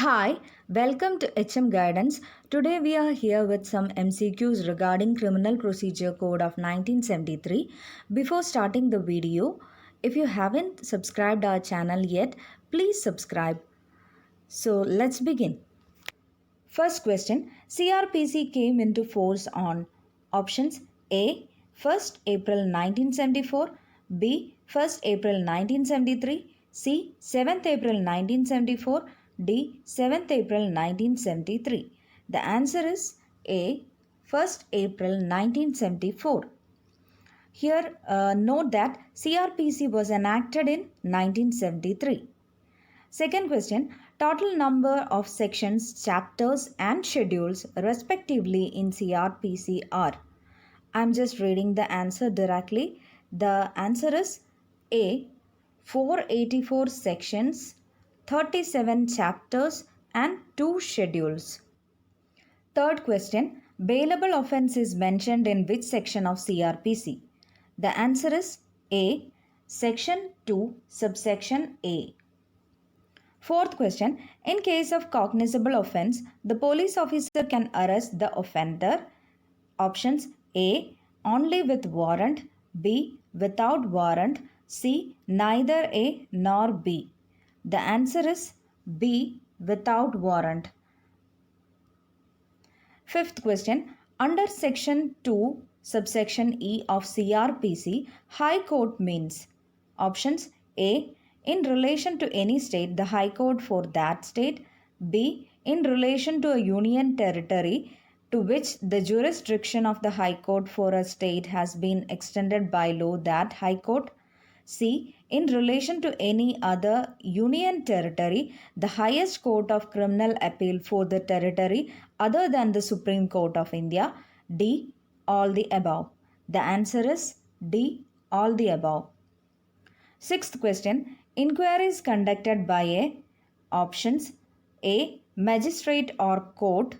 Hi, welcome to HM Guidance. Today we are here with some MCQs regarding Criminal Procedure Code of 1973. Before starting the video, if you haven't subscribed our channel yet, please subscribe. So let's begin. First question, CRPC came into force on options A. 1st April 1974, B. 1st April 1973, C. 7th April 1974, D. 7th April 1973. The answer is A. 1st April 1974. Here, note that CRPC was enacted in 1973. Second question, total number of sections, chapters and schedules respectively in CRPC are. I'm just reading the answer directly. The answer is A. 484 sections, 37 chapters and 2 schedules. Third question, bailable offense is mentioned in which section of CRPC? The answer is A. Section 2, subsection A. Fourth question, in case of cognizable offense, the police officer can arrest the offender. Options A. Only with warrant, B. Without warrant, C. Neither A nor B. The answer is B. Without warrant. Fifth question, under section 2, subsection E of CRPC, High Court means. Options A. In relation to any state, the High Court for that state. B. In relation to a union territory to which the jurisdiction of the High Court for a state has been extended by law, that High Court. C. In relation to any other union territory, the highest court of criminal appeal for the territory other than the Supreme Court of India. D. All the above. The answer is D. All the above. Sixth question, inquiries conducted by a. Options A. Magistrate or court,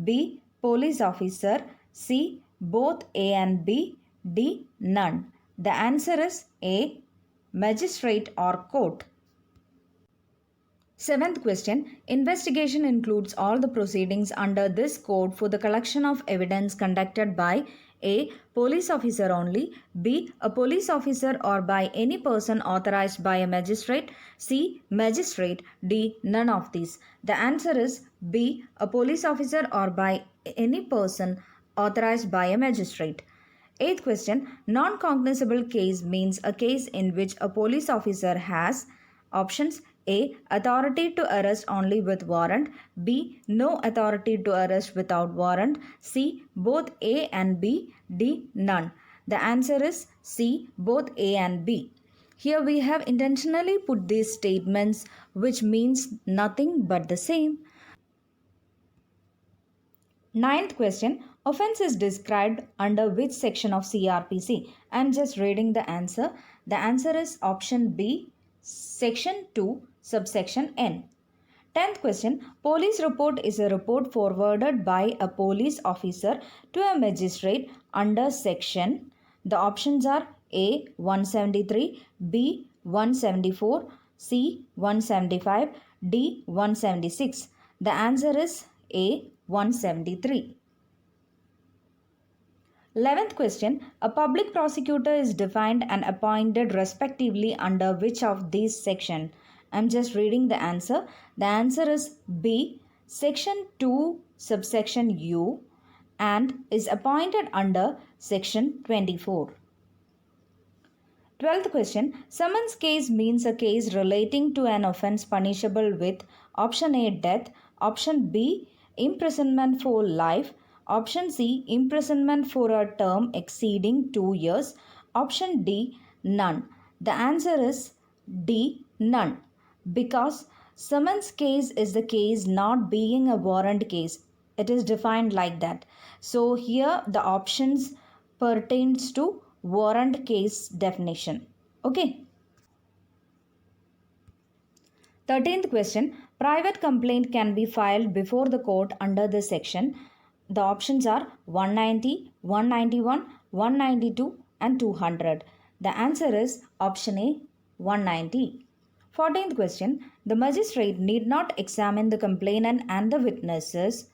B. Police officer, C. Both A and B, D. None. The answer is A. Magistrate or court. Seventh question, investigation includes all the proceedings under this code for the collection of evidence conducted by A. Police officer only, B. A police officer or by any person authorized by a magistrate, C. Magistrate, D. None of these. The answer is B. A police officer or by any person authorized by a magistrate. Eighth question, non-cognizable case means a case in which a police officer has options A. Authority to arrest only with warrant, B. No authority to arrest without warrant, C. Both A and B, D. None. The answer is C. Both A and B. Here we have intentionally put these statements which means nothing but the same. Ninth question, offense is described under which section of CRPC? I am just reading the answer. The answer is option B, section 2, subsection N. 10th question, police report is a report forwarded by a police officer to a magistrate under section. The options are A. 173, B. 174, C. 175, D. 176. The answer is A. 173. 11th question, a public prosecutor is defined and appointed respectively under which of these section? I'm just reading the answer. The answer is B, section 2, subsection U, and is appointed under section 24. 12th question, summons case means a case relating to an offense punishable with option A, death, option B, imprisonment for life, option C, imprisonment for a term exceeding 2 years, option D, none. The answer is D, none, because summons case is the case not being a warrant case. It is defined like that. So here the options pertains to warrant case definition. Okay. 13th question, private complaint can be filed before the court under this section. The options are 190, 191, 192 and 200. The answer is option A, 190. 14th question. The magistrate need not examine the complainant and the witnesses.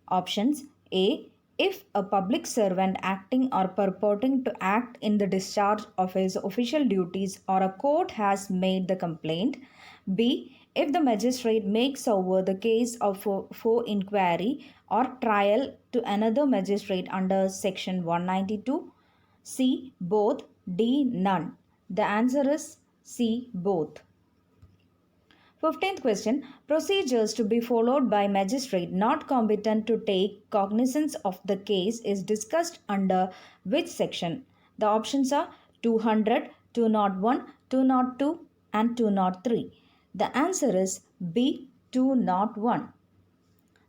Options A. If a public servant acting or purporting to act in the discharge of his official duties or a court has made the complaint. B. If the magistrate makes over the case of for inquiry or trial to another magistrate under section 192. C. Both. D. None. The answer is C. Both. 15th question. Procedures to be followed by magistrate not competent to take cognizance of the case is discussed under which section? The options are 200, 201, 202 and 203. The answer is B. 201.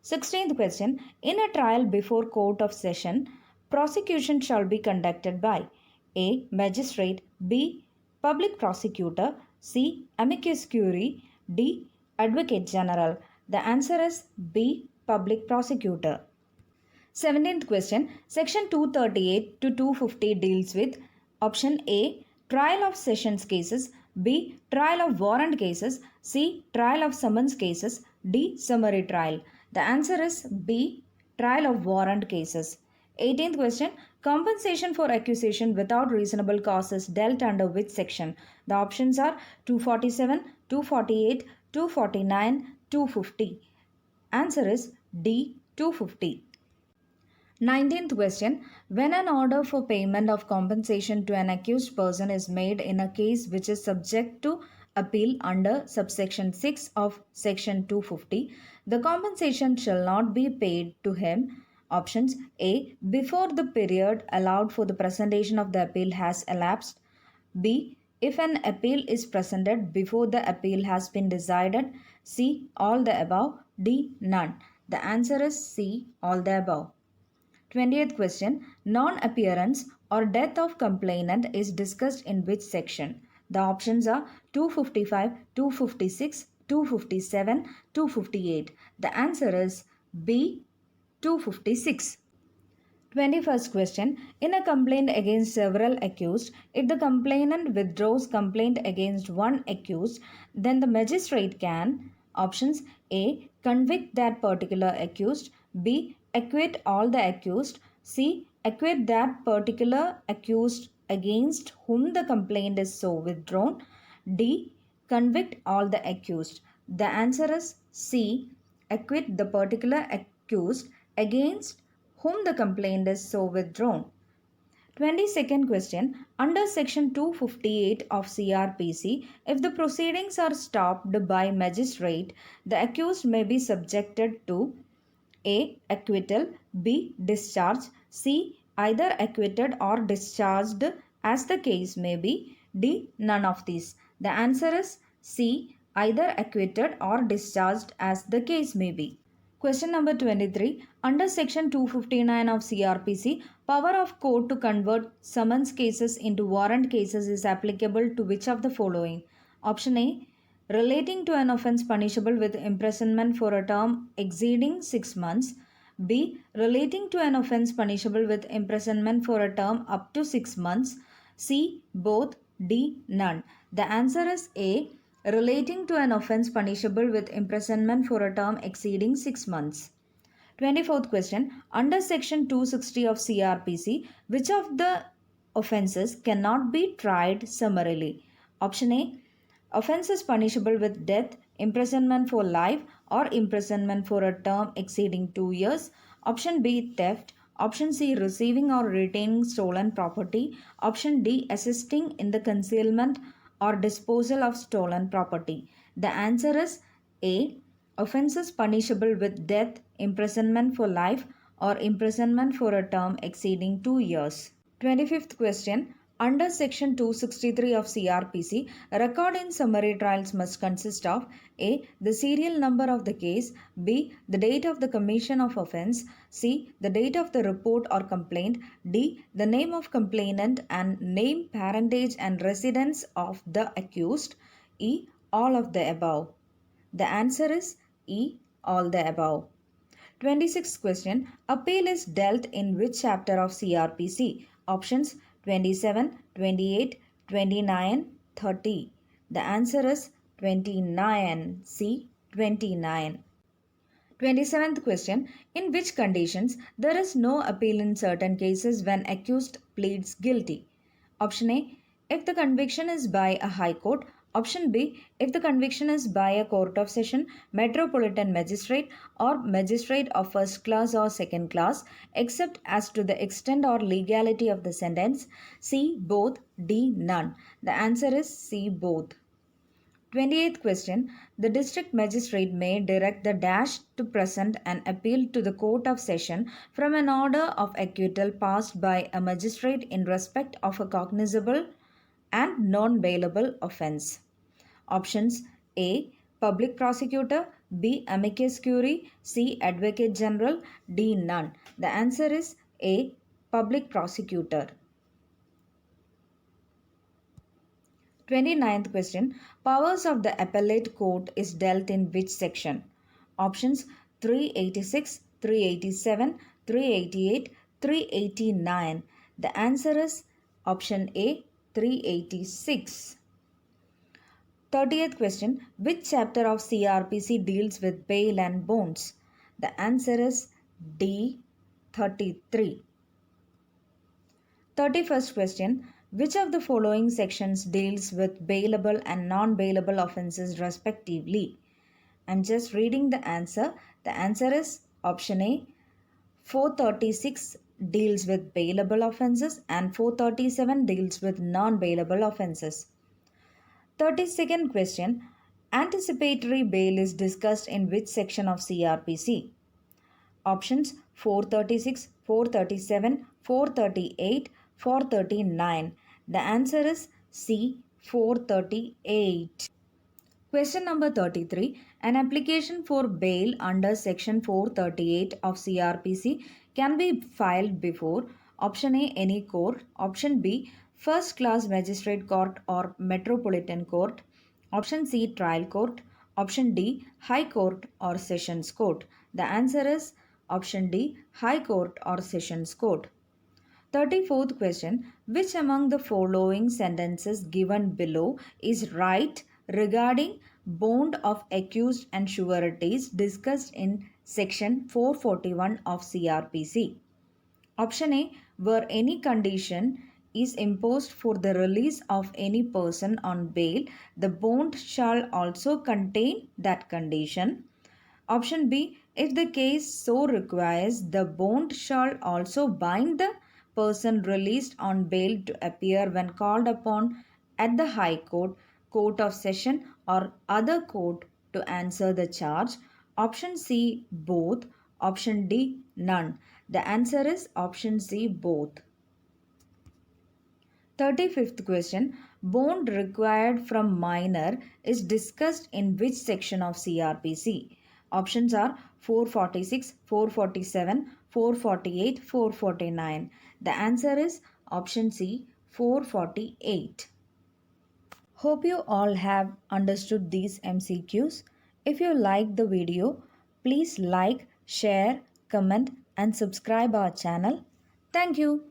16th question. In a trial before court of session, prosecution shall be conducted by A. Magistrate, B. Public prosecutor, C. Amicus curiae, D. Advocate General. The answer is B. Public prosecutor. 17th question. Section 238 to 250 deals with option A. Trial of sessions cases, B. Trial of warrant cases, C. Trial of summons cases, D. Summary trial. The answer is B. Trial of warrant cases. 18th question. Compensation for accusation without reasonable cause is dealt under which section? The options are 247, 248, 249, 250. Answer is D. 250. 19th question. When an order for payment of compensation to an accused person is made in a case which is subject to appeal under subsection 6 of section 250, the compensation shall not be paid to him. Options A. Before the period allowed for the presentation of the appeal has elapsed. B. If an appeal is presented before the appeal has been decided. C. All the above. D. None. The answer is C. All the above. 20th question. Non-appearance or death of complainant is discussed in which section? The options are 255, 256, 257, 258. The answer is B. 256. 21st question. In a complaint against several accused, if the complainant withdraws complaint against one accused, then the magistrate can options A. Convict that particular accused, B. Acquit all the accused, C. Acquit that particular accused against whom the complaint is so withdrawn, D. Convict all the accused. The answer is C. Acquit the particular accused against whom the complaint is so withdrawn. 22nd question. Under section 258 of CRPC, if the proceedings are stopped by magistrate, the accused may be subjected to A. Acquittal, B. Discharge, C. Either acquitted or discharged as the case may be, D. None of these. The answer is C. Either acquitted or discharged as the case may be. Question number 23. Under section 259 of CRPC, power of court to convert summons cases into warrant cases is applicable to which of the following? Option A. Relating to an offence punishable with imprisonment for a term exceeding 6 months. B. Relating to an offence punishable with imprisonment for a term up to 6 months. C. Both. D. None. The answer is A. Relating to an offence punishable with imprisonment for a term exceeding 6 months. 24th question. Under section 260 of CRPC, which of the offences cannot be tried summarily? Option A. Offences punishable with death, imprisonment for life or imprisonment for a term exceeding 2 years. Option B. Theft. Option C. Receiving or retaining stolen property. Option D. Assisting in the concealment or disposal of stolen property. The answer is A. Offences punishable with death, imprisonment for life or imprisonment for a term exceeding 2 years. 25th question. Under section 263 of CRPC, record in summary trials must consist of A. The serial number of the case, B. The date of the commission of offence, C. The date of the report or complaint, D. The name of complainant and name, parentage and residence of the accused, E. All of the above. The answer is E. All the above. 26th question. Appeal is dealt in which chapter of CRPC? Options 27, 28, 29, 30. The answer is 29. C. 29. 27th question. In which conditions there is no appeal in certain cases when accused pleads guilty? Option A. If the conviction is by a high court. Option B. If the conviction is by a court of session, metropolitan magistrate, or magistrate of first class or second class, except as to the extent or legality of the sentence. C. Both. D. None. The answer is C. Both. 28th question. The district magistrate may direct the dash to present an appeal to the court of session from an order of acquittal passed by a magistrate in respect of a cognizable and non-bailable offence. Options A. Public prosecutor, B. Amicus curiae, C. Advocate general, D. None. The answer is A. Public prosecutor. 29th question. Powers of the appellate court is dealt in which section? Options 386, 387, 388, 389. The answer is option A, 386. 30th question. Which chapter of CRPC deals with bail and bonds? The answer is D, 33. 31st question. Which of the following sections deals with bailable and non-bailable offences respectively? I'm just reading the answer. The answer is option A. 436 deals with bailable offences and 437 deals with non-bailable offences. 32nd question. Anticipatory bail is discussed in which section of CRPC? Options 436, 437, 438, 439. The answer is C, 438. Question number 33. An application for bail under section 438 of CRPC can be filed before option A, any court, option B, first class magistrate court or metropolitan court, option C, trial court, option D, high court or sessions court. The answer is option D, high court or sessions court. 34th question. Which among the following sentences given below is right regarding bond of accused and sureties discussed in section 441 of CRPC? Option A. Where any condition is imposed for the release of any person on bail, the bond shall also contain that condition. Option B. If the case so requires, the bond shall also bind the person released on bail to appear when called upon at the High Court, Court of Session, or other court to answer the charge. Option C. Both. Option D. None. The answer is option C. Both. 35th question. Bond required from minor is discussed in which section of CRPC? Options are 446, 447, 448, 449. The answer is option C, 448. Hope you all have understood these MCQs. If you like the video, please like, share, comment and subscribe our channel. Thank you.